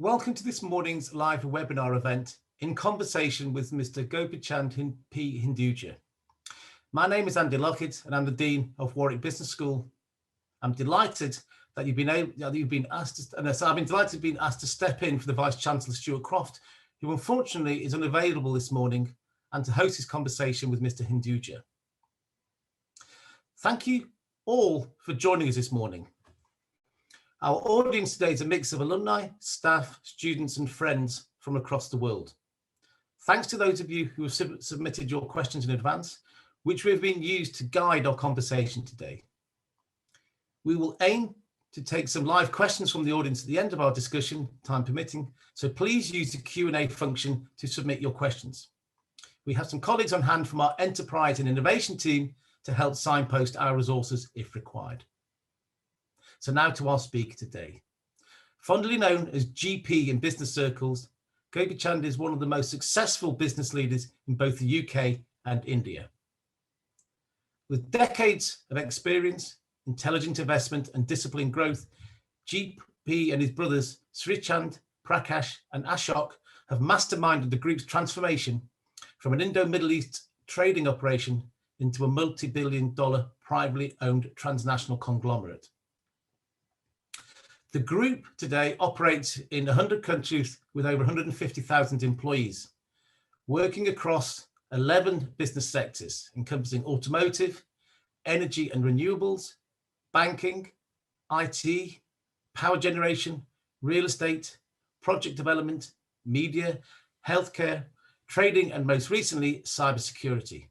Welcome to this morning's live webinar event in conversation with Mr. Gopichandh P. Hinduja. My name is Andy Lockett and I'm the Dean of Warwick Business School. I'm delighted that you've been asked to step in for the Vice Chancellor Stuart Croft, who unfortunately is unavailable this morning, and to host this conversation with Mr. Hinduja. Thank you all for joining us this morning. Our audience today is a mix of alumni, staff, students and friends from across the world. Thanks to those of you who have submitted your questions in advance, which have been used to guide our conversation today. We will aim to take some live questions from the audience at the end of our discussion, time permitting, so please use the Q&A function to submit your questions. We have some colleagues on hand from our Enterprise and Innovation team to help signpost our resources if required. So now to our speaker today. Fondly known as GP in business circles, Gopichandh is one of the most successful business leaders in both the UK and India. With decades of experience, intelligent investment and disciplined growth, GP and his brothers Srichand, Prakash and Ashok have masterminded the group's transformation from an Indo-Middle East trading operation into a multi-billion-dollar privately owned transnational conglomerate. The group today operates in 100 countries with over 150,000 employees, working across 11 business sectors, encompassing automotive, energy and renewables, banking, IT, power generation, real estate, project development, media, healthcare, trading, and most recently, cybersecurity.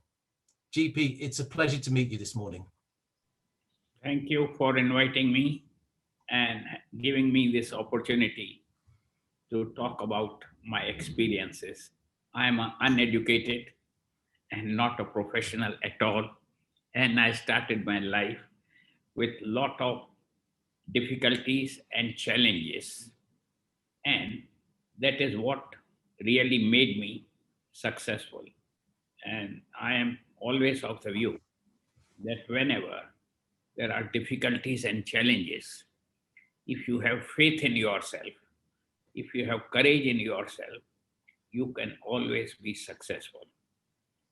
GP, it's a pleasure to meet you this morning. Thank you for inviting me and giving me this opportunity to talk about my experiences. I am uneducated and not a professional at all. And I started my life with a lot of difficulties and challenges. And that is what really made me successful. And I am always of the view that whenever there are difficulties and challenges, if you have faith in yourself, if you have courage in yourself, you can always be successful.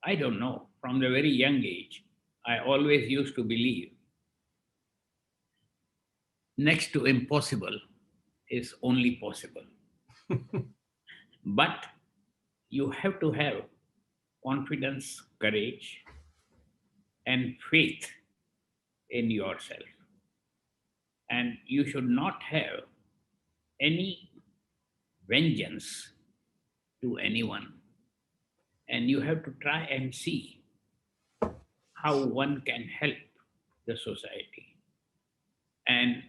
I don't know, from the very young age, I always used to believe next to impossible is only possible. But you have to have confidence, courage, and faith in yourself. And you should not have any vengeance to anyone. And you have to try and see how one can help the society. And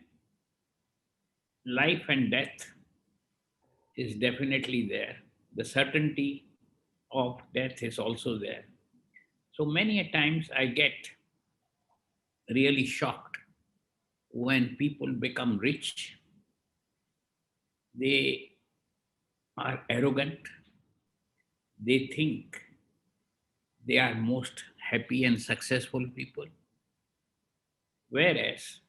life and death is definitely there. The certainty of death is also there. So many a times I get really shocked when people become rich. They are arrogant. They think they are most happy and successful people. Whereas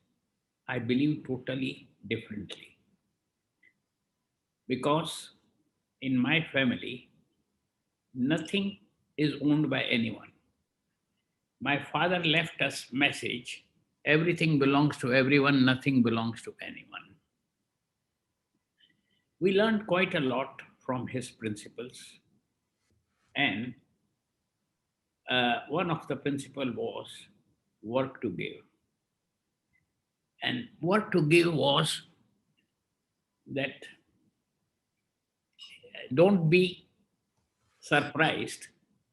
I believe totally differently. Because in my family, nothing is owned by anyone. My father left us message, everything belongs to everyone, nothing belongs to anyone. We learned quite a lot from his principles. And one of the principles was work to give. And work to give was that don't be surprised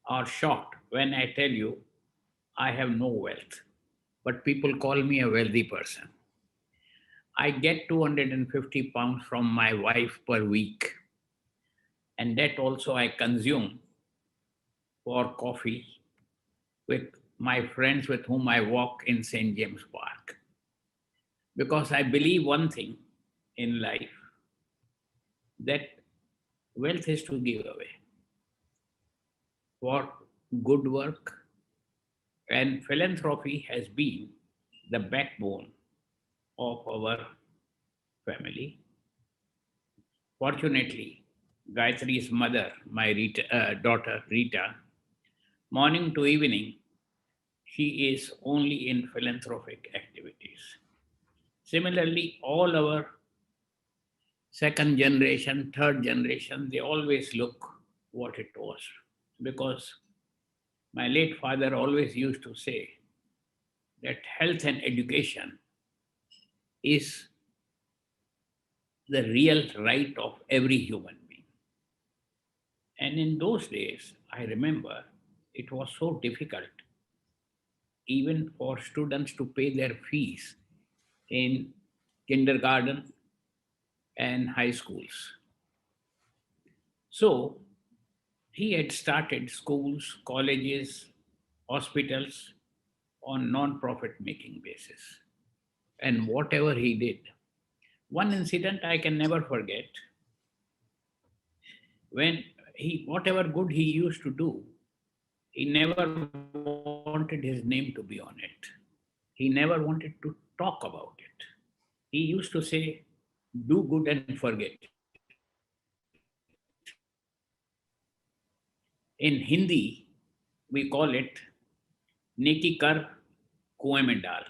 or shocked when I tell you I have no wealth, but people call me a wealthy person. I get 250 pounds from my wife per week. And that also I consume for coffee with my friends with whom I walk in St. James Park. Because I believe one thing in life, that wealth is to give away for good work. And philanthropy has been the backbone of our family. Fortunately, Gayatri's mother, my daughter Rita, morning to evening, she is only in philanthropic activities. Similarly, all our second generation, third generation, they always look what it was. Because my late father always used to say that health and education is the real right of every human being. And in those days, I remember it was so difficult even for students to pay their fees in kindergarten and high schools. So he had started schools, colleges, hospitals on non-profit making basis. And whatever he did, one incident I can never forget, when whatever good he used to do, he never wanted his name to be on it. He never wanted to talk about it. He used to say, do good and forget it. In Hindi, we call it Neki kar kuएं mein dal.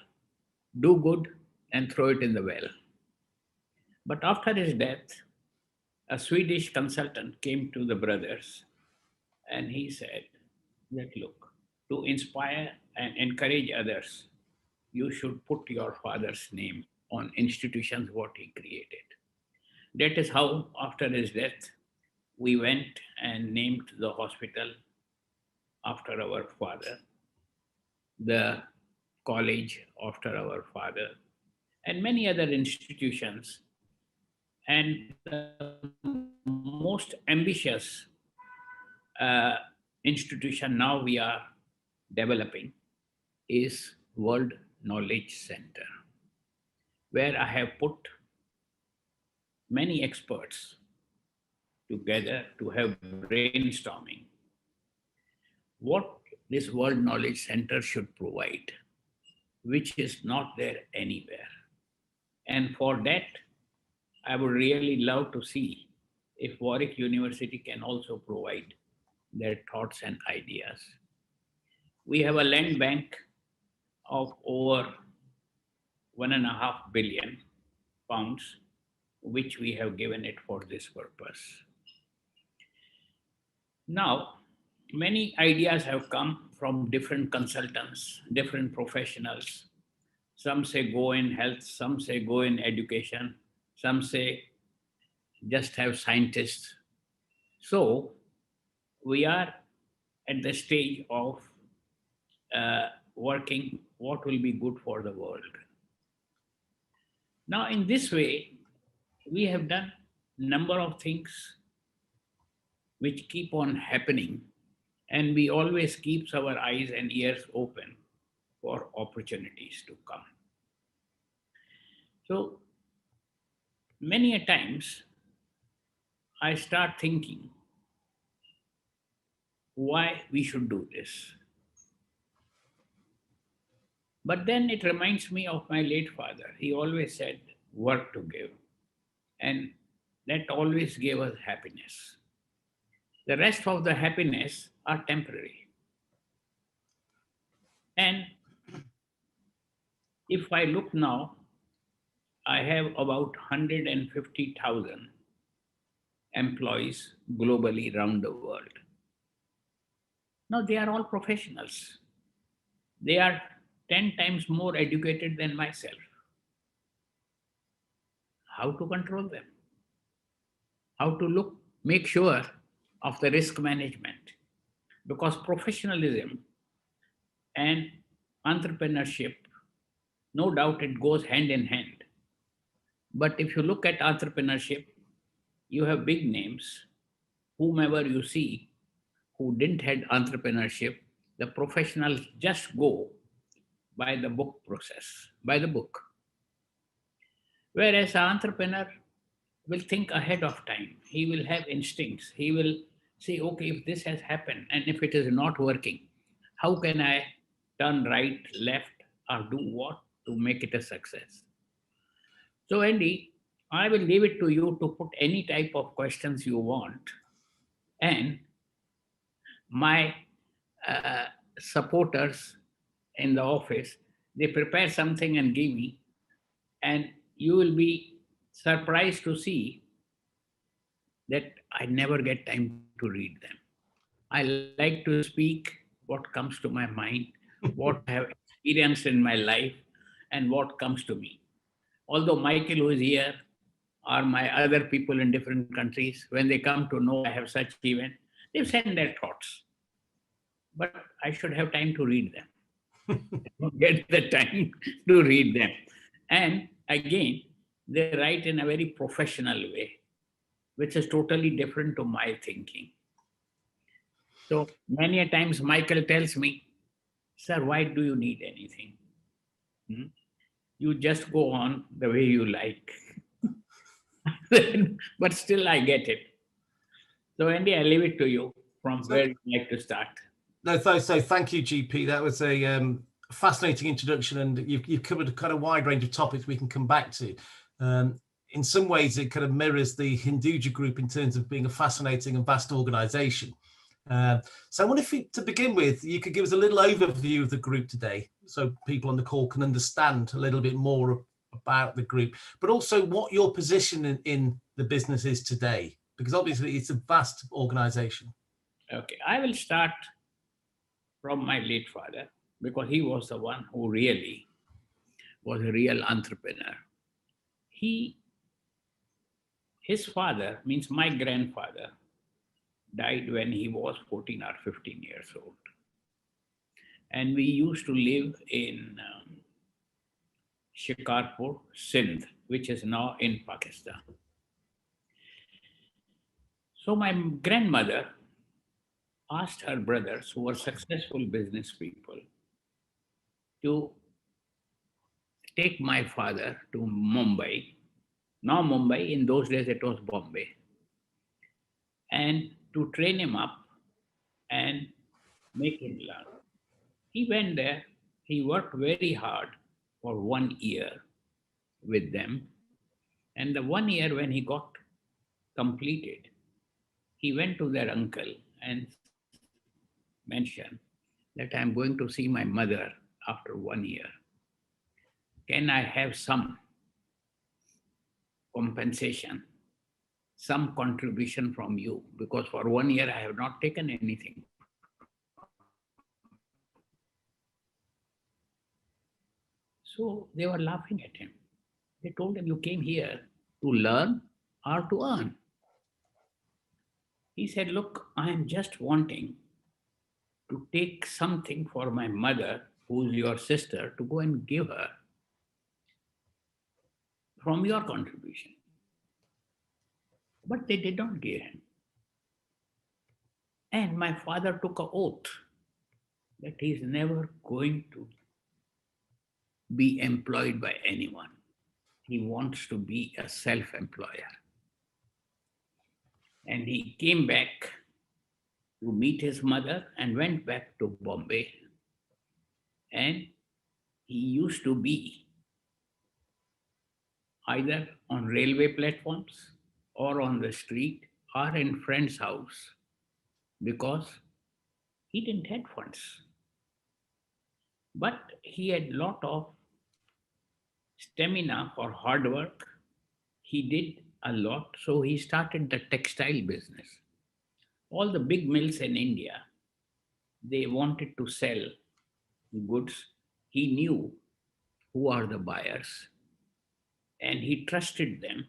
Do good and throw it in the well. But after his death, a Swedish consultant came to the brothers and he said that, look, to inspire and encourage others, you should put your father's name on institutions what he created. That is how, after his death, we went and named the hospital after our father, the college after our father, and many other institutions. And the most ambitious institution now we are developing is World Knowledge Center, where I have put many experts together to have brainstorming what this World Knowledge Center should provide, which is not there anywhere. And for that, I would really love to see if Warwick University can also provide their thoughts and ideas. We have a land bank of over £1.5 billion, which we have given it for this purpose. Now, many ideas have come from different consultants, different professionals. Some say go in health, some say go in education, some say just have scientists. So we are at the stage of working what will be good for the world. Now, in this way, we have done number of things which keep on happening, and we always keeps our eyes and ears open for opportunities to come. So many a times I start thinking why we should do this. But then it reminds me of my late father. He always said, work to give. And that always gave us happiness. The rest of the happiness are temporary. And if I look now, I have about 150,000 employees globally around the world. Now they are all professionals. They are 10 times more educated than myself. How to control them? How to make sure of the risk management? Because professionalism and entrepreneurship, no doubt it goes hand in hand. But if you look at entrepreneurship, you have big names, whomever you see, who didn't have entrepreneurship, the professionals just go by the book process, by the book. Whereas an entrepreneur will think ahead of time. He will have instincts. He will say, okay, if this has happened and if it is not working, how can I turn right, left, or do what to make it a success? So Andy, I will leave it to you to put any type of questions you want. And my uh, supporters in the office, they prepare something and give me, and you will be surprised to see that I never get time to read them. I like to speak what comes to my mind, what I have experienced in my life, and what comes to me. Although Michael, who is here, or my other people in different countries, when they come to know I have such event, they send their thoughts. But I should have time to read them. I don't get the time to read them. And again, they write in a very professional way, which is totally different to my thinking. So many a times Michael tells me, sir, why do you need anything? Hmm? You just go on the way you like. But still I get it. So Andy, I leave it to you from where you'd like to start. No, so thank you, GP. That was a fascinating introduction, and you've covered a kind of wide range of topics we can come back to. In some ways, it kind of mirrors the Hinduja group in terms of being a fascinating and vast organisation. So I wonder if, to begin with, you could give us a little overview of the group today, so people on the call can understand a little bit more about the group, but also what your position in the business is today, because obviously it's a vast organisation. Okay, I will start from my late father, because he was the one who really was a real entrepreneur. His father, means my grandfather, died when he was 14 or 15 years old. And we used to live in Shikarpur, Sindh, which is now in Pakistan. So my grandmother asked her brothers, who were successful business people, to take my father to Mumbai. Now Mumbai, in those days it was Bombay. And to train him up and make him learn. He went there, he worked very hard for 1 year with them. And the 1 year when he got completed, he went to their uncle and mentioned that I'm going to see my mother after 1 year. Can I have some compensation, some contribution from you? Because for 1 year I have not taken anything. So they were laughing at him. They told him, you came here to learn or to earn? He said, look, I am just wanting to take something for my mother, who's your sister, to go and give her from your contribution. But they did not give him. And my father took an oath that he is never going to be employed by anyone. He wants to be a self-employer. And he came back to meet his mother and went back to Bombay. And he used to be either on railway platforms or on the street or in friend's house, because he didn't have funds. But he had a lot of stamina for hard work. He did a lot, so he started the textile business. All the big mills in India, they wanted to sell goods. He knew who are the buyers, and he trusted them.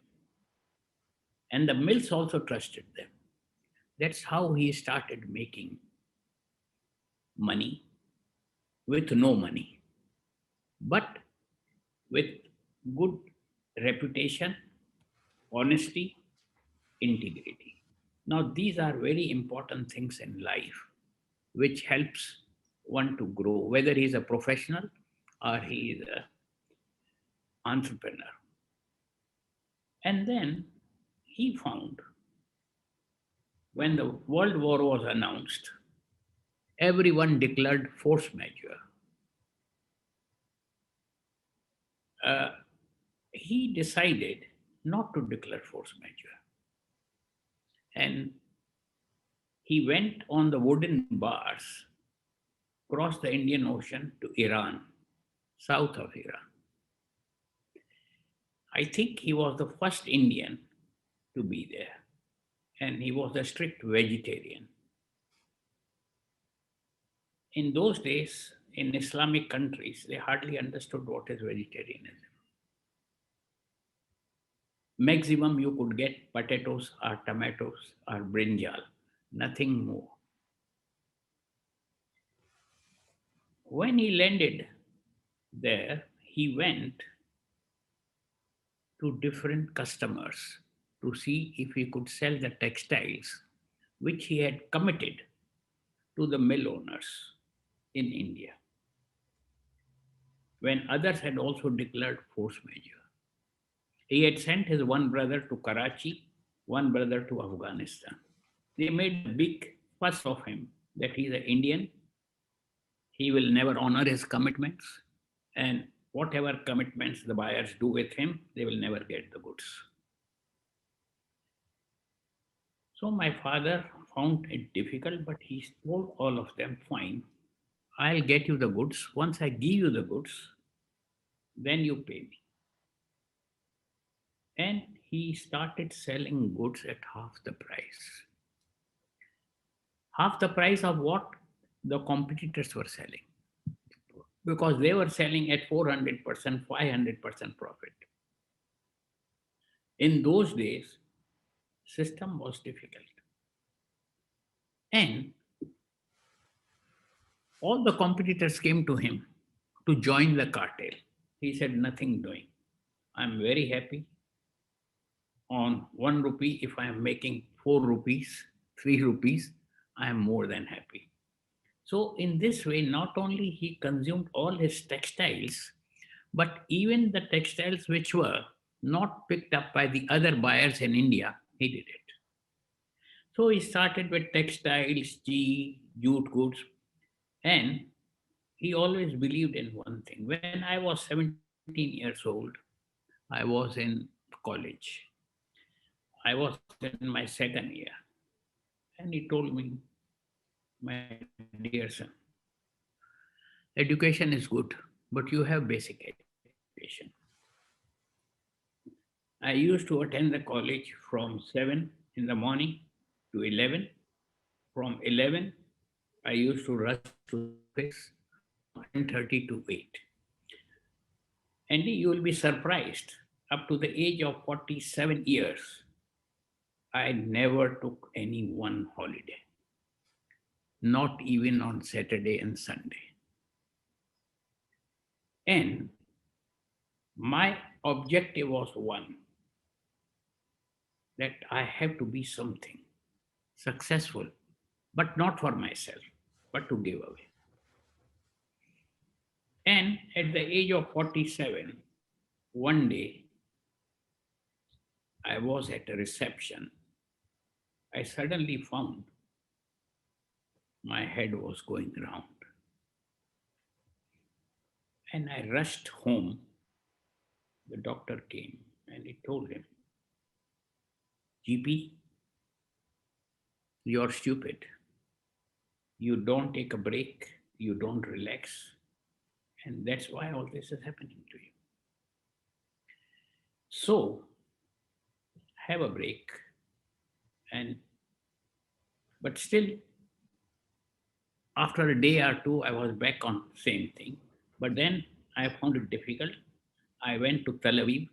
And the mills also trusted them. That's how he started making money with no money, but with good reputation, honesty, integrity. Now, these are very important things in life, which helps one to grow, whether he's a professional or he is an entrepreneur. And then he found, when the World War was announced, everyone declared force majeure. He decided not to declare force majeure. And he went on the wooden bars, crossed the Indian Ocean to Iran, south of Iran. I think he was the first Indian to be there, and he was a strict vegetarian. In those days, in Islamic countries, they hardly understood what is vegetarianism. Maximum you could get potatoes or tomatoes or brinjal, nothing more. When he landed there, he went to different customers to see if he could sell the textiles which he had committed to the mill owners in India, when others had also declared force majeure. He had sent his one brother to Karachi, one brother to Afghanistan. They made a big fuss of him that he's an Indian, he will never honor his commitments, and whatever commitments the buyers do with him, they will never get the goods. So my father found it difficult, but he told all of them, fine, I'll get you the goods. Once I give you the goods, then you pay me. And he started selling goods at half the price. Half the price of what the competitors were selling, because they were selling at 400%, 500% profit. In those days, system was difficult. And all the competitors came to him to join the cartel. He said, nothing doing. I'm very happy. On 1 rupee, if I am making 4 rupees, 3 rupees, I am more than happy. So in this way, not only he consumed all his textiles, but even the textiles which were not picked up by the other buyers in India, he did it. So he started with textiles, tea, jute goods, and he always believed in one thing. When I was 17 years old, I was in college. I was in my second year. And he told me, my dear son, education is good, but you have basic education. I used to attend the college from 7 in the morning to 11. From 11, I used to rush to the office from 10:30 to 8. And you will be surprised, up to the age of 47 years, I never took any one holiday, not even on Saturday and Sunday. And my objective was one, that I have to be something successful, but not for myself, but to give away. And at the age of 47, one day, I was at a reception. I suddenly found my head was going round. And I rushed home. The doctor came and he told him, GP, you're stupid. You don't take a break, you don't relax, and that's why all this is happening to you. So, have a break, but still, after a day or two, I was back on same thing. But then I found it difficult. I went to Tel Aviv.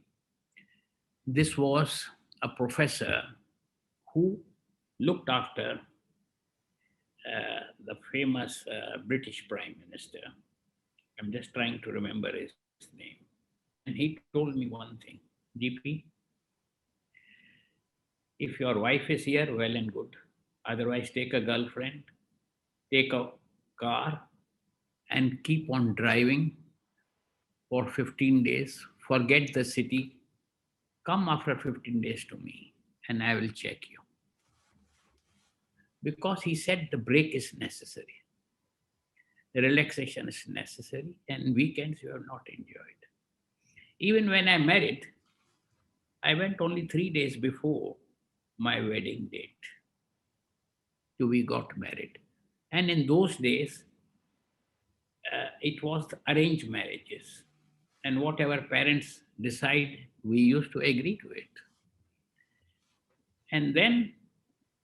This was a professor who looked after the famous British Prime Minister. I'm just trying to remember his name. And he told me one thing, GP, if your wife is here, well and good. Otherwise, take a girlfriend, take a car, and keep on driving for 15 days. Forget the city. Come after 15 days to me, and I will check you. Because he said the break is necessary. The relaxation is necessary, and weekends you have not enjoyed. Even when I married, I went only 3 days before my wedding date to we got married. And in those days, it was the arranged marriages. And whatever parents decide, we used to agree to it. And then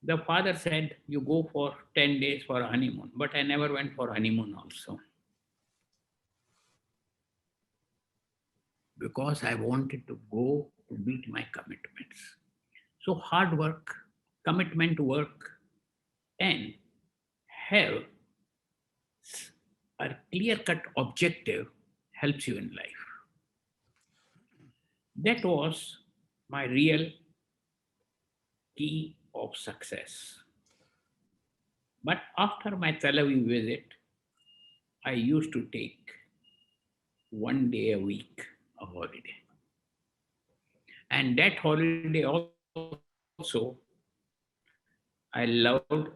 the father said, you go for 10 days for a honeymoon. But I never went for honeymoon also. Because I wanted to go to meet my commitments. So hard work, commitment to work, and have a clear-cut objective helps you in life. That was my real key of success. But after my Tel Aviv visit, I used to take 1 day a week a holiday. And that holiday also, I loved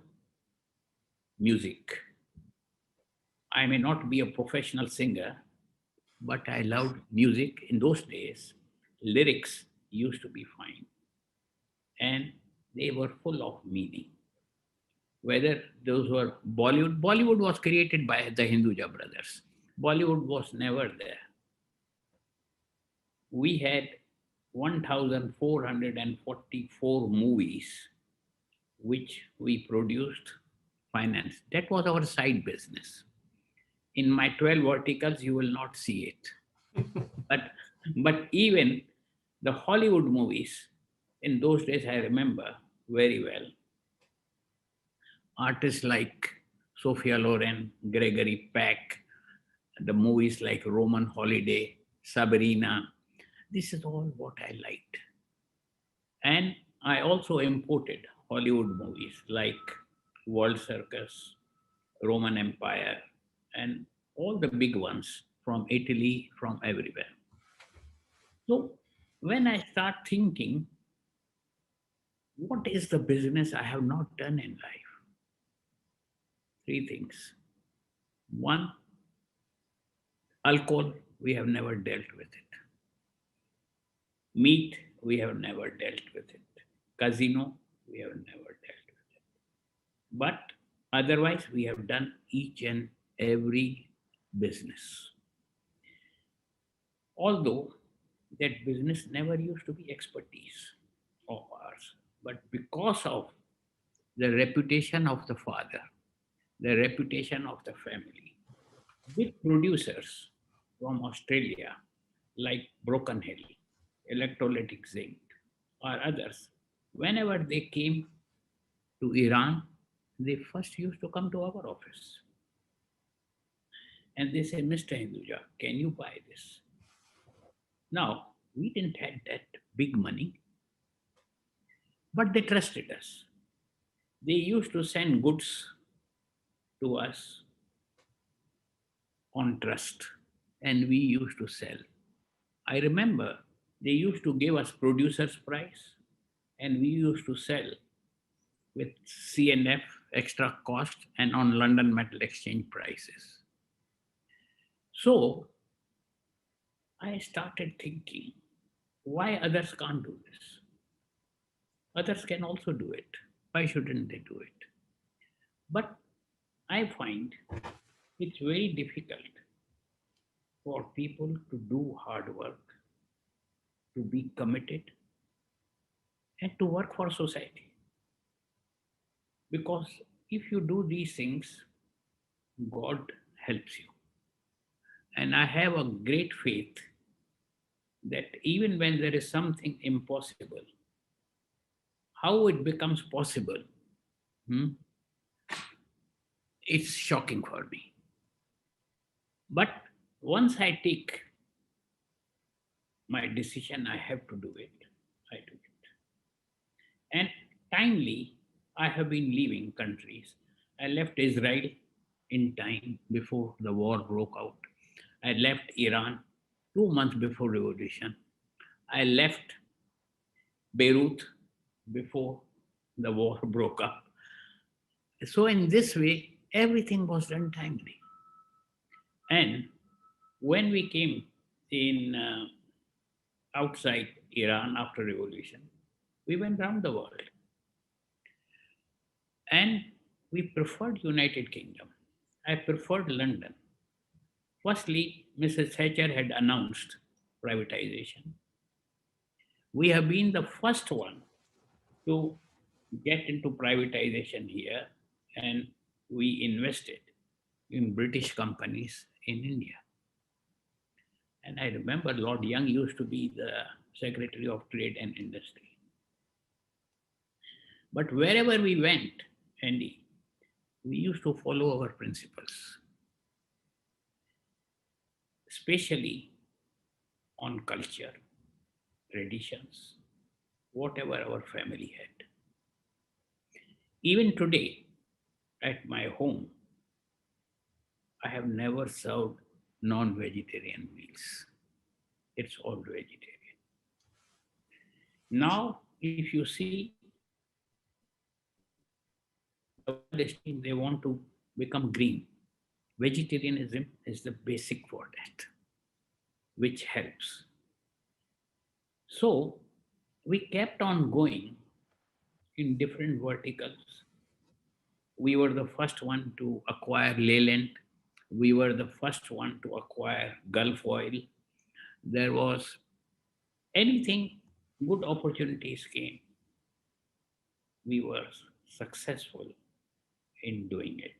music. I may not be a professional singer, but I loved music in those days. Lyrics used to be fine, and they were full of meaning. Whether those were Bollywood, Bollywood was created by the Hinduja brothers. Bollywood was never there. We had 1,444 movies which we produced, financed. That was our side business. In my 12 verticals, you will not see it. But, but even the Hollywood movies, in those days, I remember very well. Artists like Sophia Loren, Gregory Peck, the movies like Roman Holiday, Sabrina. This is all what I liked. And I also imported Hollywood movies like World Circus, Roman Empire, and all the big ones from Italy, from everywhere. So when I start thinking, what is the business I have not done in life? Three things. One, alcohol, we have never dealt with it. Meat, we have never dealt with it. Casino, we have never dealt with it. But otherwise, we have done each and every business. Although that business never used to be expertise of ours, but because of the reputation of the father, the reputation of the family, big producers from Australia like Broken Hill, Electrolytic Zinc, or others, whenever they came to Iran, they first used to come to our office. And they say, Mr. Hinduja, can you buy this? Now, we didn't have that big money, but they trusted us. They used to send goods to us on trust, and we used to sell. I remember they used to give us producer's price, and we used to sell with C&F extra cost and on London Metal Exchange prices. So I started thinking, why others can't do this? Others can also do it. Why shouldn't they do it? But I find it's very difficult for people to do hard work, to be committed, and to work for society. Because if you do these things, God helps you. And I have a great faith that even when there is something impossible, how it becomes possible, it's shocking for me. But once I take my decision, I have to do it, I do it. And timely, I have been leaving countries. I left Israel in time before the war broke out. I left Iran 2 months before revolution. I left Beirut before the war broke up. So in this way, everything was done timely. And when we came in outside Iran after revolution. We went around the world. And we preferred United Kingdom. I preferred London. Firstly, Mrs. Thatcher had announced privatization. We have been the first one to get into privatization here, and we invested in British companies in India. And I remember Lord Young used to be the Secretary of Trade and Industry. But wherever we went, Andy, we used to follow our principles, especially on culture, traditions, whatever our family had. Even today, at my home, I have never served non-vegetarian meals. It's all vegetarian. Now, if you see, they want to become green. Vegetarianism is the basic for that, which helps. So we kept on going in different verticals. We were the first one to acquire Leyland. We were the first one to acquire Gulf oil. There was anything, good opportunities came. We were successful in doing it.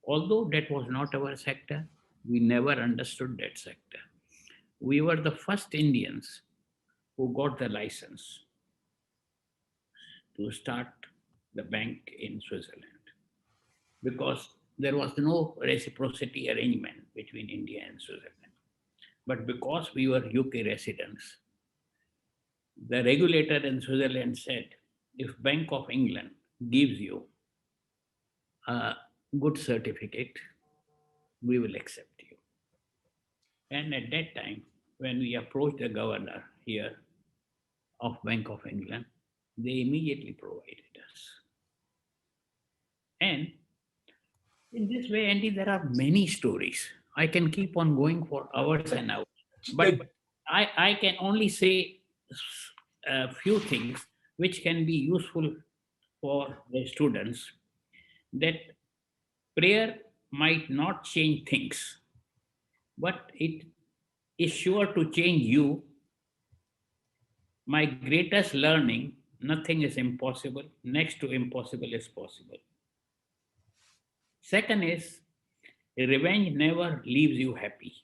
Although that was not our sector, we never understood that sector. We were the first Indians who got the license to start the bank in Switzerland, because there was no reciprocity arrangement between India and Switzerland. But because we were UK residents, the regulator in Switzerland said, if Bank of England gives you a good certificate, we will accept you. And at that time, when we approached the governor here of Bank of England, they immediately provided us. And in this way, Andy, there are many stories. I can keep on going for hours and hours. But I can only say a few things which can be useful for the students, that prayer might not change things, but it is sure to change you. My greatest learning, nothing is impossible. Next to impossible is possible. Second is, revenge never leaves you happy.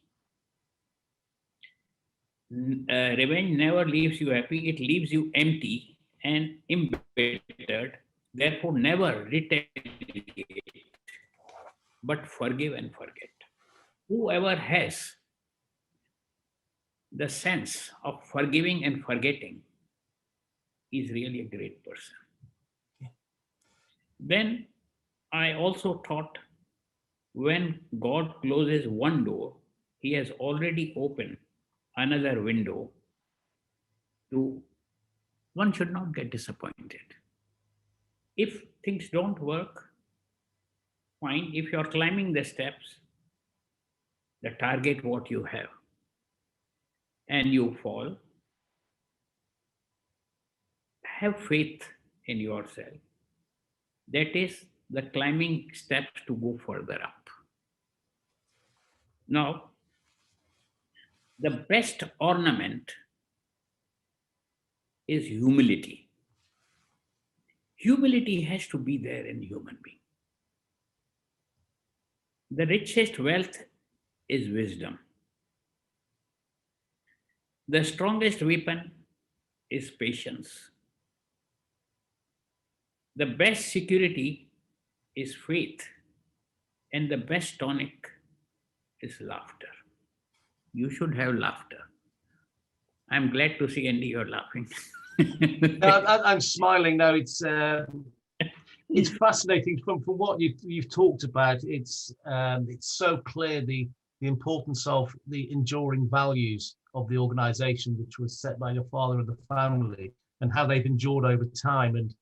Revenge never leaves you happy. It leaves you empty and embittered. Therefore, never retaliate, but forgive and forget. Whoever has the sense of forgiving and forgetting is really a great person. Yeah. Then I also thought, when God closes one door, he has already opened another window. One should not get disappointed. If things don't work, fine. If you're climbing the steps, the target what you have, and you fall, have faith in yourself. That is the climbing steps to go further up. Now, the best ornament is humility. Humility has to be there in human being. The richest wealth is wisdom. The strongest weapon is patience. The best security is faith. And the best tonic is laughter. You should have laughter. I'm glad to see, Andy, you're laughing. No, I'm smiling now. It's fascinating from what you've talked about. It's so clear the importance of the enduring values of the organisation, which was set by your father and the family, and how they've endured over time. And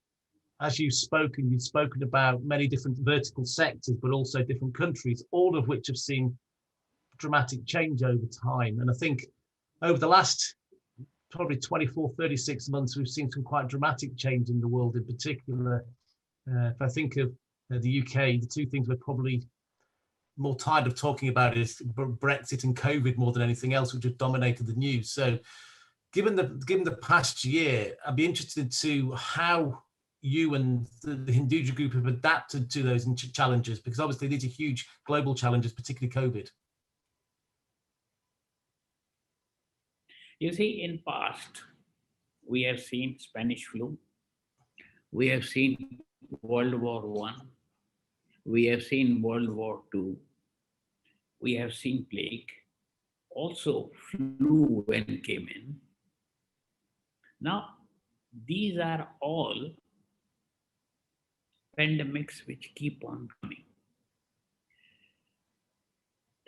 as you've spoken about many different vertical sectors, but also different countries, all of which have seen dramatic change over time. And I think over the last probably 24, 36 months, we've seen some quite dramatic change in the world. In particular, if I think of the UK, the two things we're probably more tired of talking about is Brexit and COVID more than anything else, which have dominated the news. So given the past year, I'd be interested to how you and the Hinduja group have adapted to those challenges, because obviously these are huge global challenges, particularly COVID. You see, in past, we have seen Spanish flu, we have seen World War I, we have seen World War II, we have seen plague, also flu when it came in. Now, these are all pandemics which keep on coming.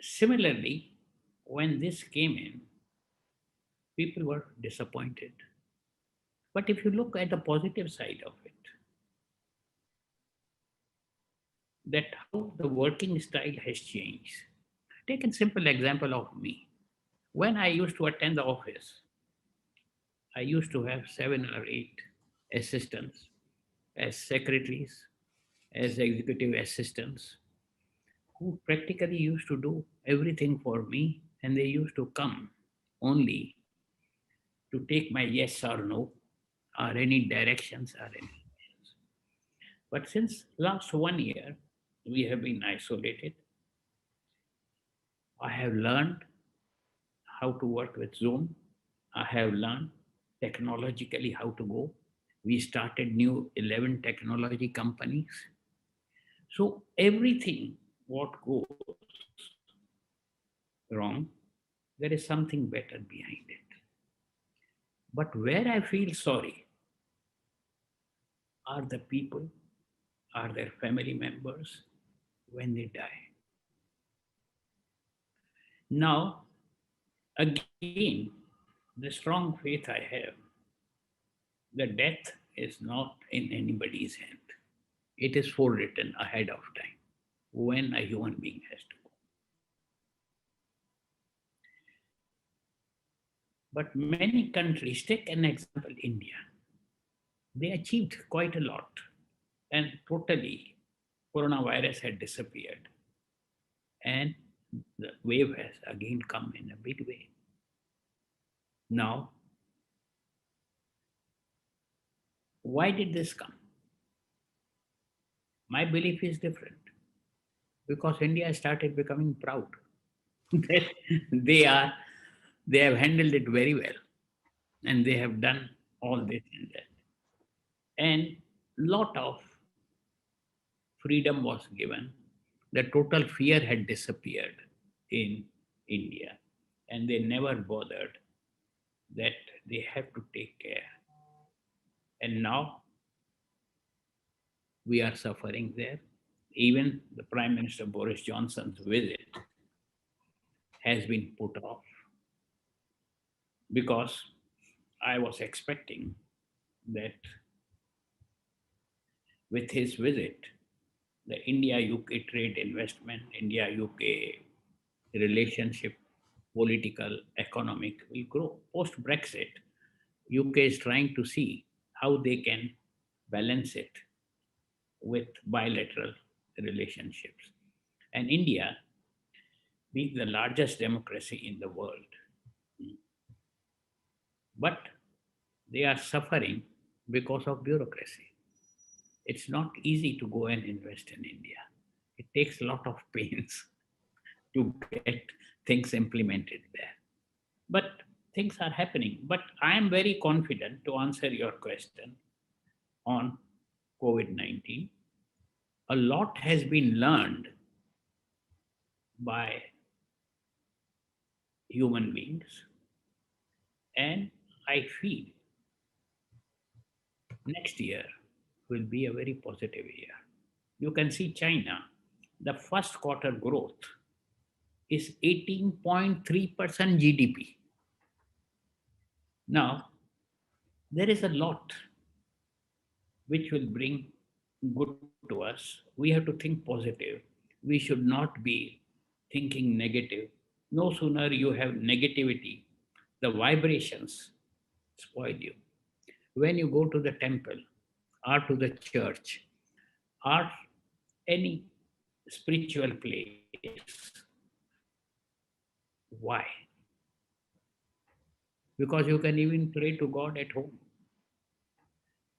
Similarly, when this came in, people were disappointed. But if you look at the positive side of it, that how the working style has changed. Take a simple example of me. When I used to attend the office, I used to have 7 or 8 assistants as secretaries, as executive assistants, who practically used to do everything for me, and they used to come only to take my yes or no, or any directions or anything else. But since last 1 year, we have been isolated. I have learned how to work with Zoom. I have learned technologically how to go. We started new 11 technology companies. So everything what goes wrong, there is something better behind it. But where I feel sorry are the people, are their family members when they die. Now, again, the strong faith I have, the death is not in anybody's hand. It is forewritten ahead of time when a human being has to go. But many countries, take an example, India, they achieved quite a lot, and totally coronavirus had disappeared. And the wave has again come in a big way. Now, why did this come? My belief is different, because India started becoming proud that they have handled it very well, and they have done all this and that. And lot of freedom was given. The total fear had disappeared in India, and they never bothered that they have to take care. And now we are suffering there. Even the Prime Minister Boris Johnson's visit has been put off, because I was expecting that with his visit, the India-UK trade investment, India-UK relationship, political, economic will grow. Post-Brexit, UK is trying to see how they can balance it with bilateral relationships. And India, being the largest democracy in the world, but they are suffering because of bureaucracy. It's not easy to go and invest in India. It takes a lot of pains to get things implemented there. But things are happening. But I am very confident, to answer your question on COVID-19. A lot has been learned by human beings, and I feel next year will be a very positive year. You can see China, the first quarter growth is 18.3% GDP. Now, there is a lot which will bring good to us. We have to think positive. We should not be thinking negative. No sooner you have negativity, the vibrations spoil you. When you go to the temple or to the church or any spiritual place, why? Because you can even pray to God at home.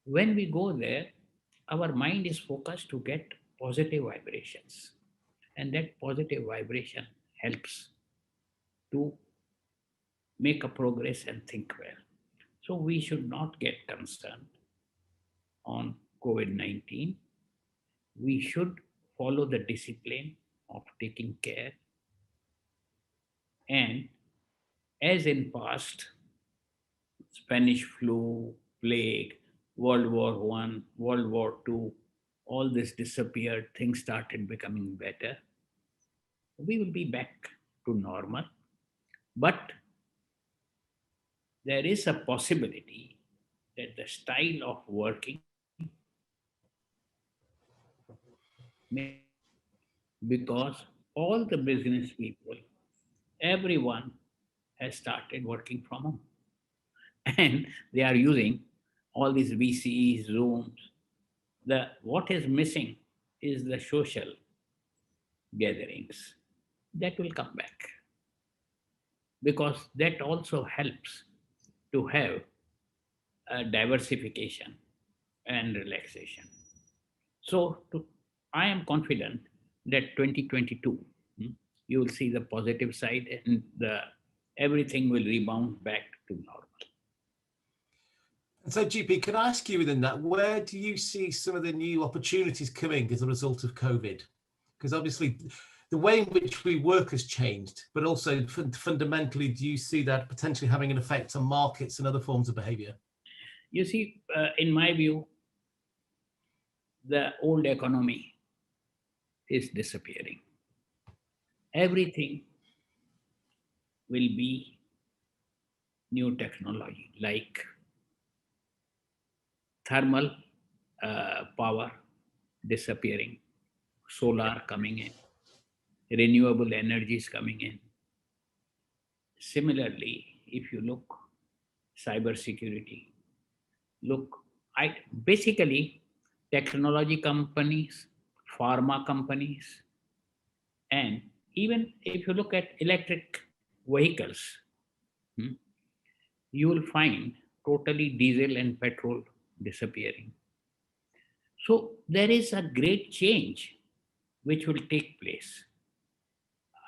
When we go there, our mind is focused to get positive vibrations, and that positive vibration helps to make a progress and think well. So we should not get concerned on COVID 19. We should follow the discipline of taking care. And as in past, Spanish flu, plague, World War One, World War Two, all this disappeared, things started becoming better. We will be back to normal. But there is a possibility that the style of working may because all the business people, everyone has started working from home and they are using all these VCs, Zooms. The what is missing is the social gatherings. That will come back because that also helps to have a diversification and relaxation. So I am confident that 2022, you will see the positive side and everything will rebound back to normal. And so, GP, can I ask you within that, where do you see some of the new opportunities coming as a result of COVID? Because obviously the way in which we work has changed, but also fundamentally, do you see that potentially having an effect on markets and other forms of behavior? You see, in my view, the old economy is disappearing. Everything will be new technology like thermal power disappearing, solar coming in, renewable energies coming in. Similarly, if you look cybersecurity, look, basically technology companies, pharma companies, and even if you look at electric vehicles, you will find totally diesel and petrol disappearing. So there is a great change which will take place.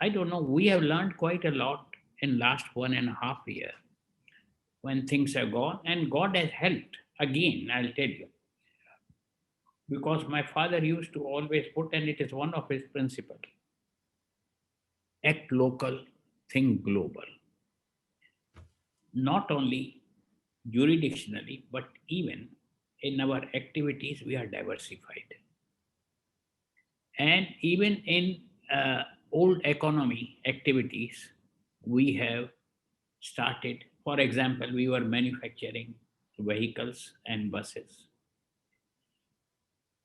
I don't know, we have learned quite a lot in last 1.5 years when things have gone, and God has helped. Again, I'll tell you, because my father used to always put, and it is one of his principles, act local, think global. Not only jurisdictionally, but even in our activities, we are diversified. And even in old economy activities, we have started. For example, we were manufacturing vehicles and buses.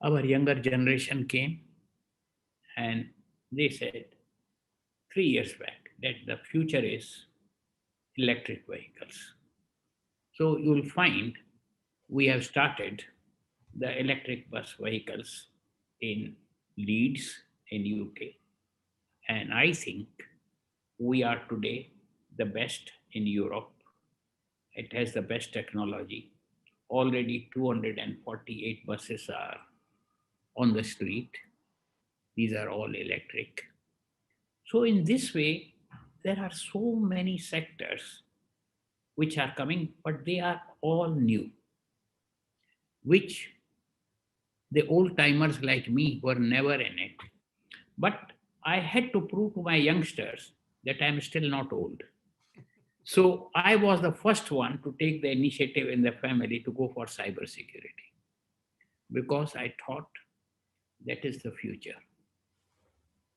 Our younger generation came and they said 3 years back that the future is electric vehicles. So you'll find we have started the electric bus vehicles in Leeds in UK. And I think we are today the best in Europe. It has the best technology. Already 248 buses are on the street. These are all electric. So in this way, there are so many sectors which are coming, but they are all new, which the old timers like me were never in it. But I had to prove to my youngsters that I'm still not old. So I was the first one to take the initiative in the family to go for cybersecurity because I thought that is the future.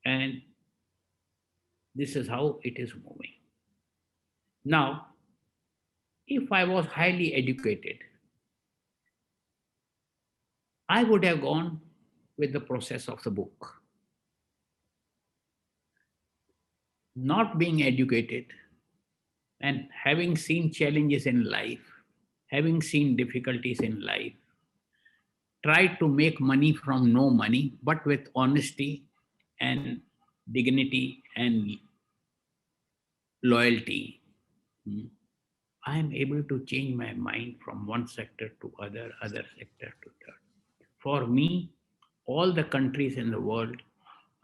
And this is how it is moving. Now, if I was highly educated, I would have gone with the process of the book. Not being educated and having seen challenges in life, having seen difficulties in life, tried to make money from no money, but with honesty and dignity and loyalty. Hmm. I am able to change my mind from one sector to other sector to third. For me, all the countries in the world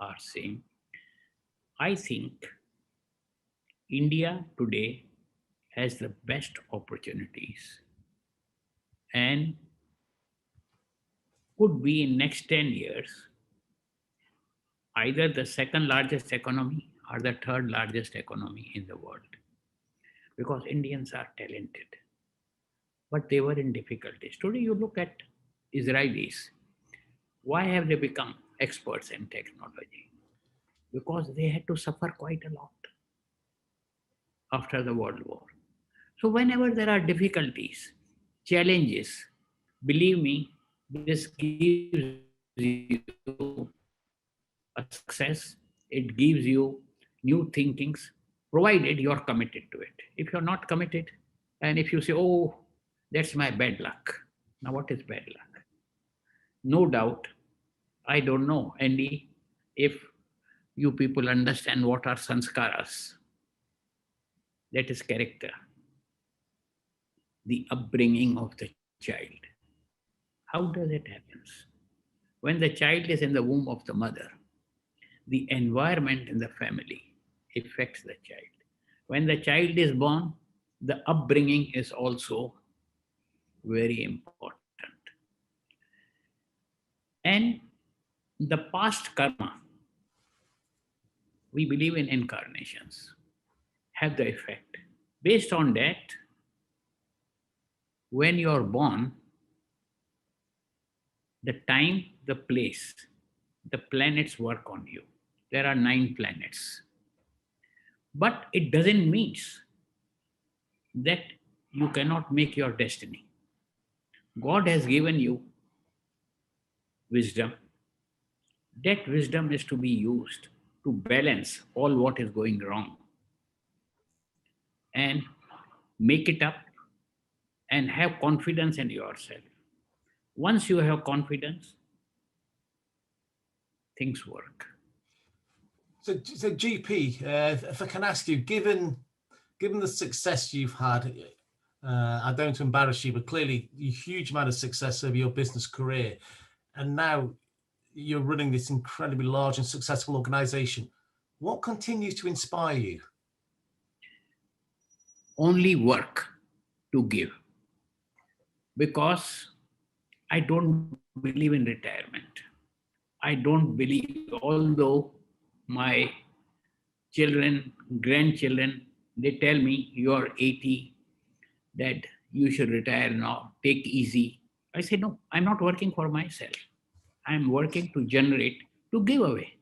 are same. I think India today has the best opportunities and could be in next 10 years either the second largest economy or the third largest economy in the world, because Indians are talented, but they were in difficulties. Today you look at Israelis, why have they become experts in technology? Because they had to suffer quite a lot after the World War. So whenever there are difficulties, challenges, believe me, this gives you a success. It gives you new thinkings, provided you're committed to it. If you're not committed, and if you say, oh, that's my bad luck. Now, what is bad luck? No doubt, I don't know, Andy, if you people understand what are sanskaras. That is character, the upbringing of the child. How does it happen? When the child is in the womb of the mother, the environment in the family affects the child. When the child is born, the upbringing is also very important. And the past karma, we believe in incarnations, have the effect. Based on that, when you're born, the time, the place, the planets work on you. There are 9 planets. But it doesn't mean that you cannot make your destiny. God has given you wisdom. That wisdom is to be used to balance all what is going wrong and make it up and have confidence in yourself. Once you have confidence, things work. So GP, if I can ask you, given the success you've had, I don't want to embarrass you, but clearly a huge amount of success over your business career, and now you're running this incredibly large and successful organization. What continues to inspire you? Only work to give. Because I don't believe in retirement. I don't believe, although my children, grandchildren, they tell me you're 80, that you should retire now, take easy. I say, no, I'm not working for myself. I'm working to generate, to give away.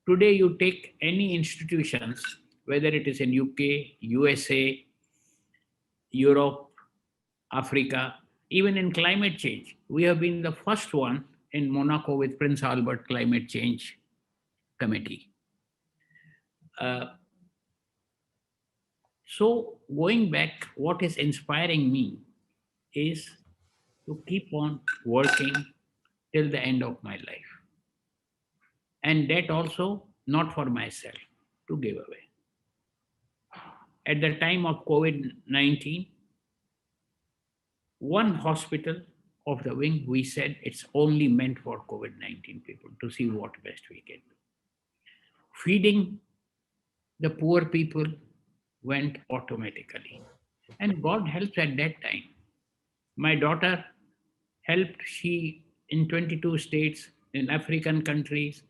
Today, you take any institutions, whether it is in UK, USA, Europe, Africa, even in climate change. We have been the first one in Monaco with Prince Albert Climate Change Committee. So going back, what is inspiring me is to keep on working till the end of my life. And that also not for myself, to give away. At the time of COVID-19, one hospital of the wing, we said it's only meant for COVID-19 people to see what best we can do. Feeding the poor people went automatically. And God helps at that time. My daughter helped, she in 22 states, in African countries,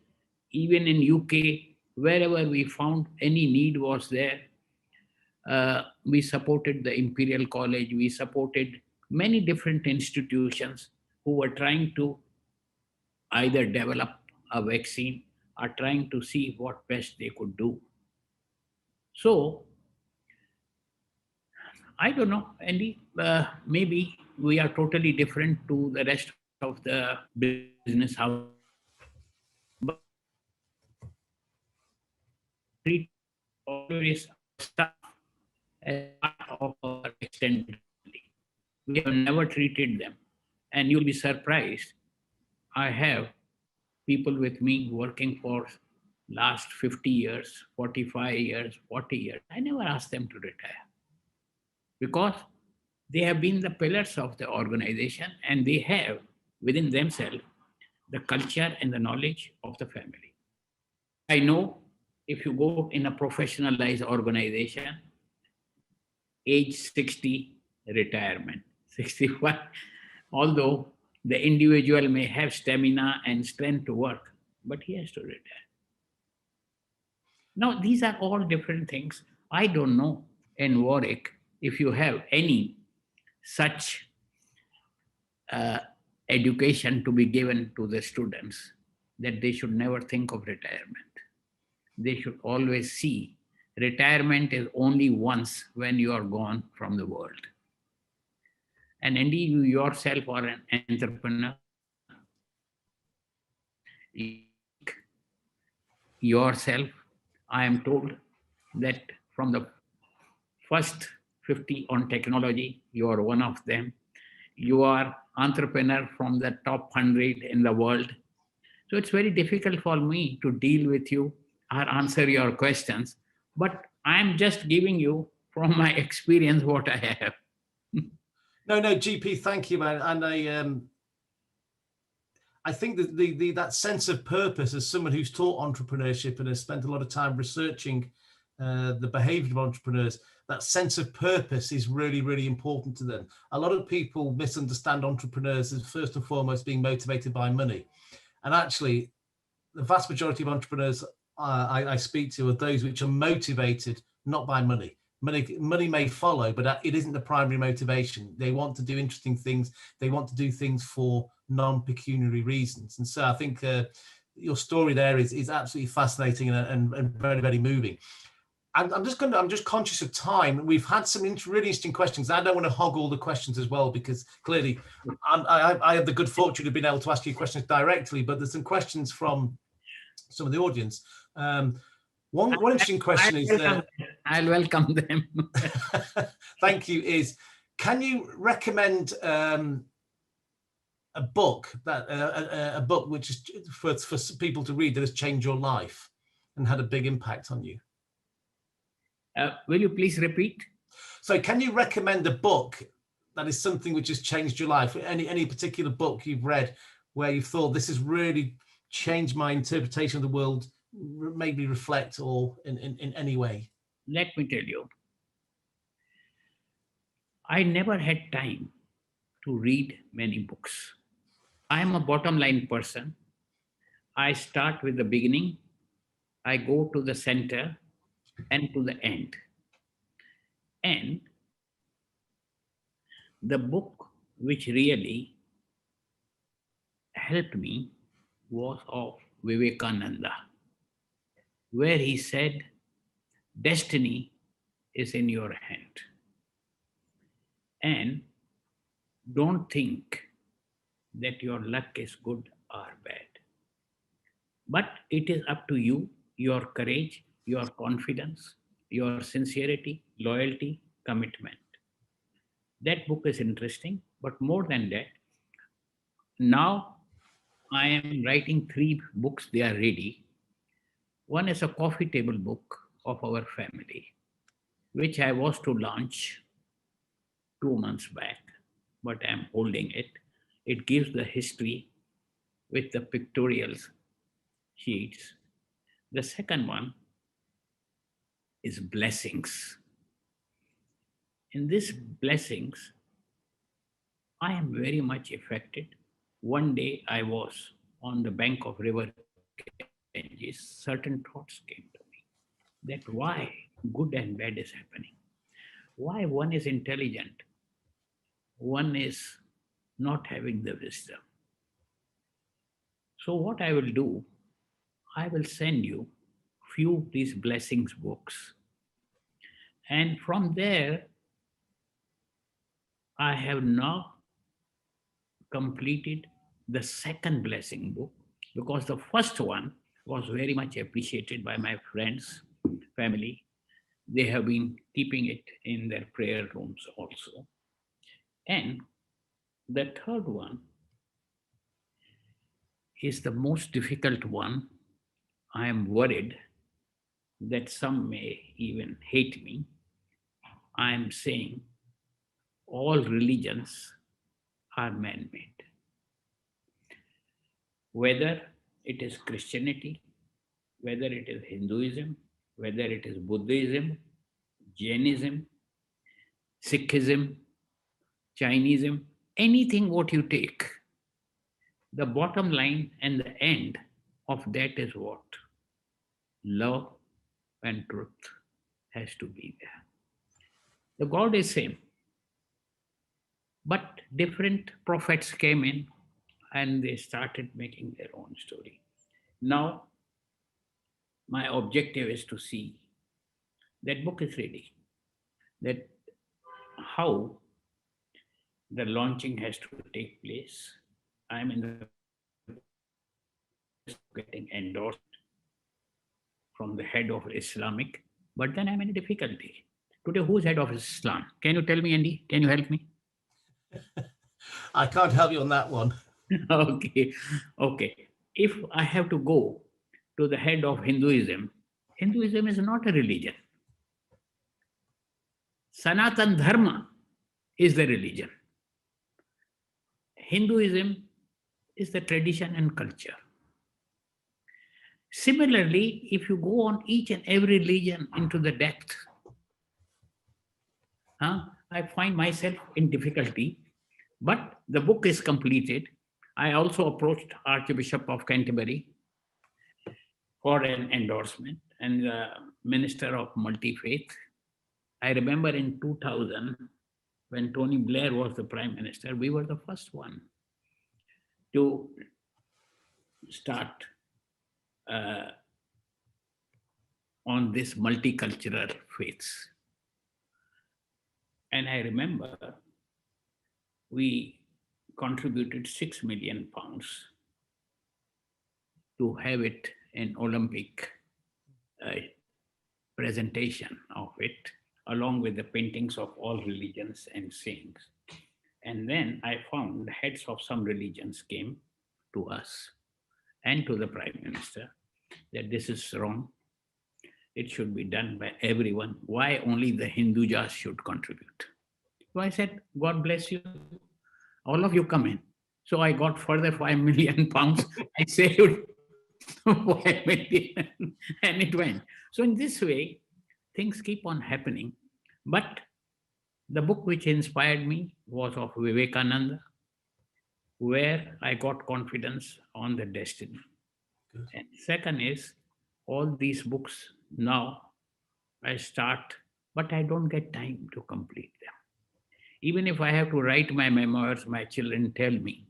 even in UK, wherever we found any need was there. We supported the Imperial College, we supported many different institutions who were trying to either develop a vaccine or trying to see what best they could do. So, I don't know, Andy, maybe we are totally different to the rest of the business houses, but treat always our staff as part of our tenderly. We have never treated them. And you'll be surprised. I have people with me working for last 50 years, 45 years, 40 years. I never asked them to retire because they have been the pillars of the organization and they have within themselves the culture and the knowledge of the family. I know if you go in a professionalized organization, age 60, retirement, 61, although the individual may have stamina and strength to work, but he has to retire. Now, these are all different things. I don't know in Warwick if you have any such education to be given to the students that they should never think of retirement. They should always see retirement is only once when you are gone from the world. And indeed, you yourself are an entrepreneur. Yourself, I am told that from the first 50 on technology, you are one of them. You are entrepreneur from the top 100 in the world. So it's very difficult for me to deal with you or answer your questions, but I'm just giving you from my experience what I have. No, GP, thank you, man. And I think that that sense of purpose, as someone who's taught entrepreneurship and has spent a lot of time researching the behavior of entrepreneurs, that sense of purpose is really, really important to them. A lot of people misunderstand entrepreneurs as first and foremost being motivated by money. And actually, the vast majority of entrepreneurs I speak to are those which are motivated not by money. Money may follow, but it isn't the primary motivation. They want to do interesting things. They want to do things for non-pecuniary reasons. And so I think your story there is absolutely fascinating and very, very moving. I'm just conscious of time. We've had some really interesting questions. I don't want to hog all the questions as well, because clearly I have the good fortune of being able to ask you questions directly, but there's some questions from some of the audience. One interesting question is that I'll welcome them. Thank you. Is, can you recommend a book which is for people to read that has changed your life and had a big impact on you? Will you please repeat? So can you recommend a book that is something which has changed your life? Any particular book you've read where you thought this has really changed my interpretation of the world, made me reflect, or in any way? Let me tell you, I never had time to read many books. I am a bottom line person. I start with the beginning, I go to the center and to the end. And the book which really helped me was of Vivekananda, where he said, destiny is in your hand. And don't think that your luck is good or bad. But it is up to you, your courage, your confidence, your sincerity, loyalty, commitment. That book is interesting, but more than that, now I am writing 3 books, they are ready. One is a coffee table book of our family, which I was to launch 2 months back, but I'm holding it. It gives the history with the pictorial sheets. The second one is blessings. In these blessings, I am very much affected. One day I was on the bank of river Ganges, certain thoughts came to me that why good and bad is happening. Why one is intelligent, one is not having the wisdom. So what I will do, I will send you few these blessings books. And from there, I have now completed the second blessing book, because the first one was very much appreciated by my friends, family. they have been keeping it in their prayer rooms also. And the third one is the most difficult one. I am worried that some may even hate me. I am saying all religions are man-made. Whether it is Christianity, whether it is Hinduism, whether it is Buddhism, Jainism, Sikhism, Chineseism, anything what you take, the bottom line and the end of that is what? Love and truth has to be there. The God is same, but different prophets came in and they started making their own story. Now, my objective is to see that book is ready, that how the launching has to take place. I'm in the getting endorsed from the head of Islamic, but then I'm in a difficulty. Today, who's head of Islam? Can you tell me, Andy? Can you help me? I can't help you on that one. Okay. If I have to go to the head of Hinduism, Hinduism is not a religion. Sanatan Dharma is the religion. Hinduism is the tradition and culture. Similarly, if you go on each and every religion into the depth, I find myself in difficulty, but the book is completed. I also approached Archbishop of Canterbury for an endorsement and the Minister of Multi-Faith. I remember in 2000, when Tony Blair was the Prime Minister, we were the first one to start on this multicultural faiths. And I remember we contributed £6 million to have it in Olympic presentation of it, along with the paintings of all religions and saints. And then I found the heads of some religions came to us and to the Prime Minister that this is wrong. It should be done by everyone. Why only the Hindujas should contribute? So I said, God bless you. All of you come in. So I got further £5 million. I saved £5 million and it went. So in this way, things keep on happening. But the book which inspired me was of Vivekananda, where I got confidence on the destiny. Good. And second is, all these books now I start, but I don't get time to complete them. Even if I have to write my memoirs, my children tell me,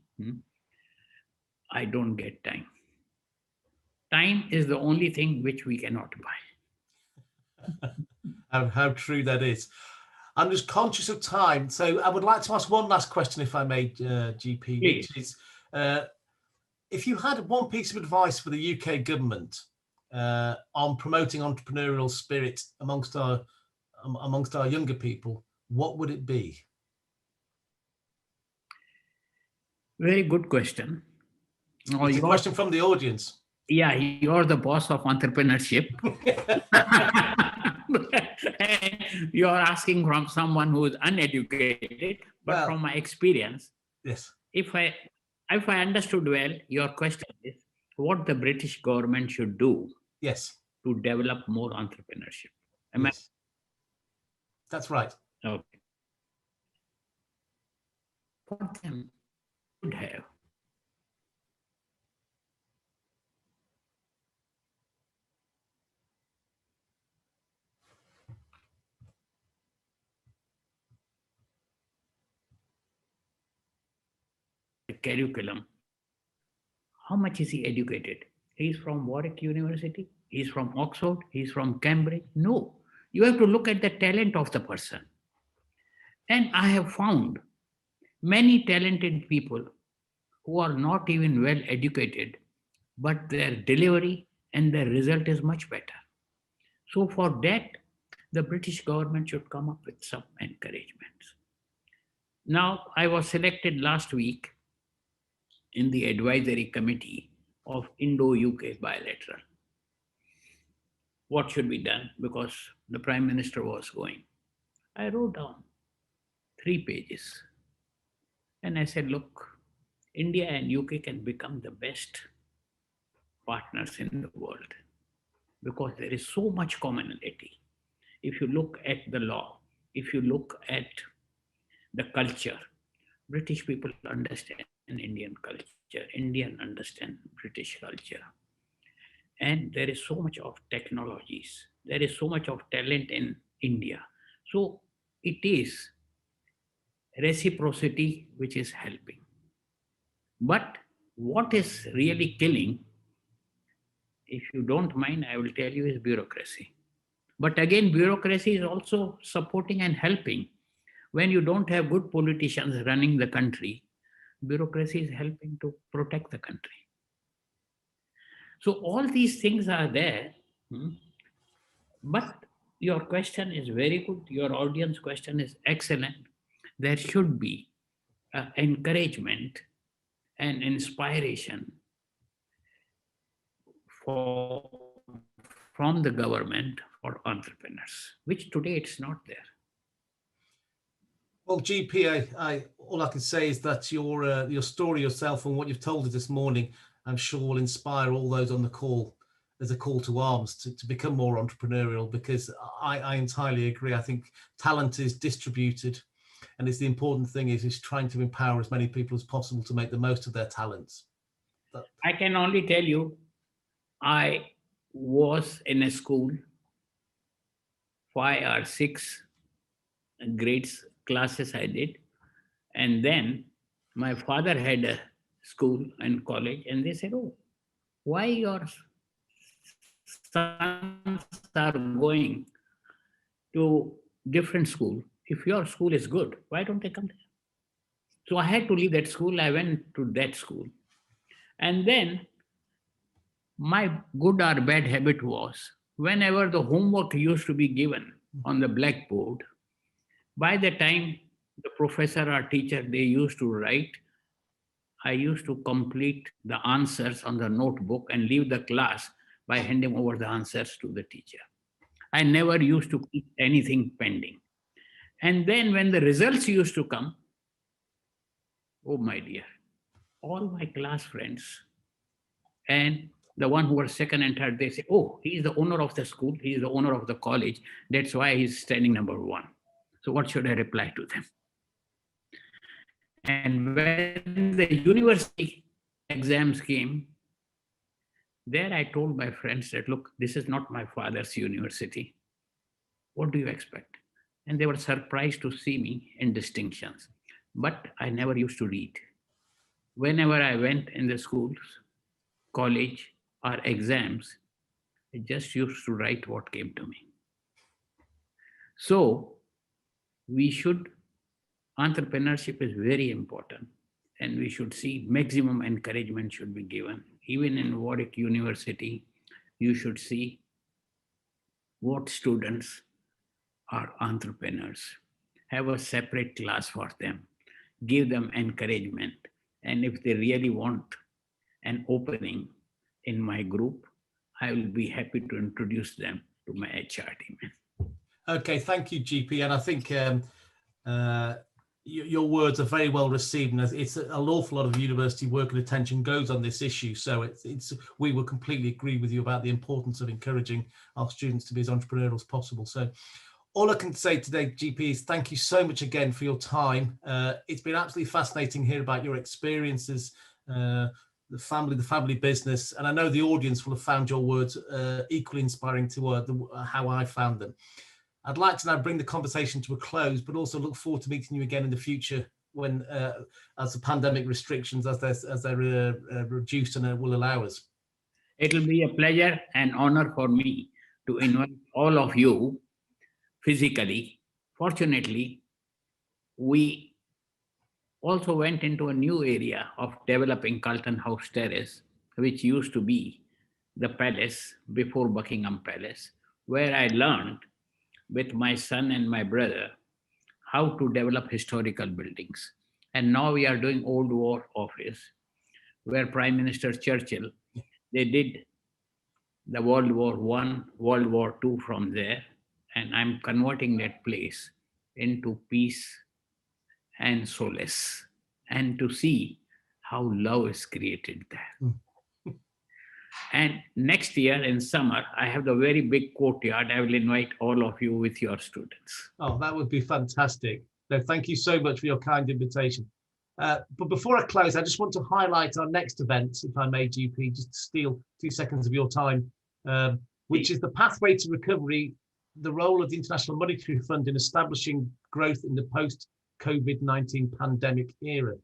I don't get time. Time is the only thing which we cannot buy. How true that is. I'm just conscious of time, so I would like to ask one last question, if I may, GP, Please. which is, if you had one piece of advice for the UK government on promoting entrepreneurial spirit amongst our younger people, what would it be? Very good question. It's a question from the audience. Yeah, you're the boss of entrepreneurship. You're asking from someone who is uneducated, but Well, from my experience, yes. if I understood well, your question is what the British government should do Yes. to develop more entrepreneurship. Am Yes. That's right. I okay? For them, would have a curriculum. How much is he educated? He's from Warwick University. He's from Oxford. He's from Cambridge. No, you have to look at the talent of the person. And I have found many talented people who are not even well educated, but their delivery and their result is much better. So for that, the British government should come up with some encouragements. Now, I was selected last week in the advisory committee of Indo-UK bilateral. What should be done? Because the Prime Minister was going. I wrote down 3 pages. And I said, look, India and UK can become the best partners in the world because there is so much commonality. If you look at the law, if you look at the culture, British people understand Indian culture, Indian understand British culture. And there is so much of technologies, there is so much of talent in India. So it is reciprocity which is helping. But what is really killing, if you don't mind, I will tell you, is bureaucracy. But again, bureaucracy is also supporting and helping. When you don't have good politicians running the country, bureaucracy is helping to protect the country. So all these things are there. But your question is very good. Your audience question is excellent. There should be encouragement and inspiration from the government for entrepreneurs, which today it's not there. Well, GP, all I can say is that your story yourself and what you've told us this morning, I'm sure will inspire all those on the call as a call to arms to become more entrepreneurial, because I entirely agree. I think talent is distributed, and it's the important thing is trying to empower as many people as possible to make the most of their talents. I can only tell you, I was in a school, 5 or 6 grades, classes I did. And then my father had a school and college, and they said, oh, why your sons are going to different school? If your school is good, why don't they come there? So I had to leave that school. I went to that school. And then my good or bad habit was, whenever the homework used to be given on the blackboard, by the time the professor or teacher, they used to write, I used to complete the answers on the notebook and leave the class by handing over the answers to the teacher. I never used to keep anything pending. And then when the results used to come, oh my dear, all my class friends and the one who was second and third, they say, oh, he is the owner of the school, he is the owner of the college, that's why he's standing number 1. So what should I reply to them? And when the university exams came, there I told my friends that, look, this is not my father's university. What do you expect? And they were surprised to see me in distinctions. But I never used to read. Whenever I went in the schools, college, or exams, I just used to write what came to me. So entrepreneurship is very important, and we should see maximum encouragement should be given. Even in Warwick University, you should see what students are entrepreneurs. Have a separate class for them, give them encouragement. And if they really want an opening in my group, I will be happy to introduce them to my HR team. Okay, thank you, GP. And I think your words are very well received, and it's an awful lot of university work and attention goes on this issue. So we will completely agree with you about the importance of encouraging our students to be as entrepreneurial as possible. So all I can say today, GP, is thank you so much again for your time. It's been absolutely fascinating hearing about your experiences, the family business, and I know the audience will have found your words equally inspiring to how I found them. I'd like to now bring the conversation to a close, but also look forward to meeting you again in the future when, as the pandemic restrictions, as they're reduced and will allow us. It'll be a pleasure and honor for me to invite all of you physically. Fortunately, we also went into a new area of developing Carlton House Terrace, which used to be the palace before Buckingham Palace, where I learned with my son and my brother how to develop historical buildings. And now we are doing Old War Office, where Prime Minister Churchill, they did the World War One, World War Two from there, and I'm converting that place into peace and solace, and to see how love is created there. And next year in summer, I have the very big courtyard. I will invite all of you with your students. Oh, that would be fantastic. No, thank you so much for your kind invitation. But before I close, I just want to highlight our next event, if I may, GP, just to steal 2 seconds of your time, which is the Pathway to Recovery, the role of the International Monetary Fund in establishing growth in the post-COVID-19 pandemic era,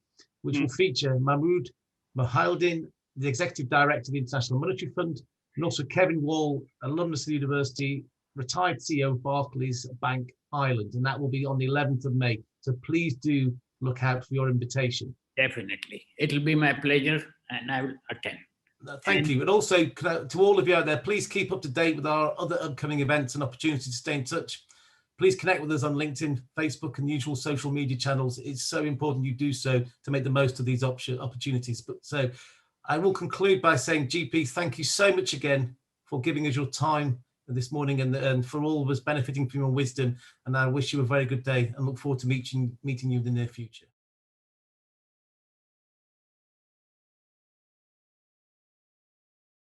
which will feature Mahmood Mohaldin, the Executive Director of the International Monetary Fund, and also Kevin Wall, alumnus of the university, retired CEO of Barclays Bank Ireland, and that will be on the 11th of May. So please do look out for your invitation. Definitely. It'll be my pleasure, and I will attend. Thank you. And also to all of you out there, please keep up to date with our other upcoming events and opportunities to stay in touch. Please connect with us on LinkedIn, Facebook, and usual social media channels. It's so important you do so to make the most of these opportunities. But so I will conclude by saying, GP, thank you so much again for giving us your time this morning and for all of us benefiting from your wisdom. And I wish you a very good day and look forward to meeting you in the near future.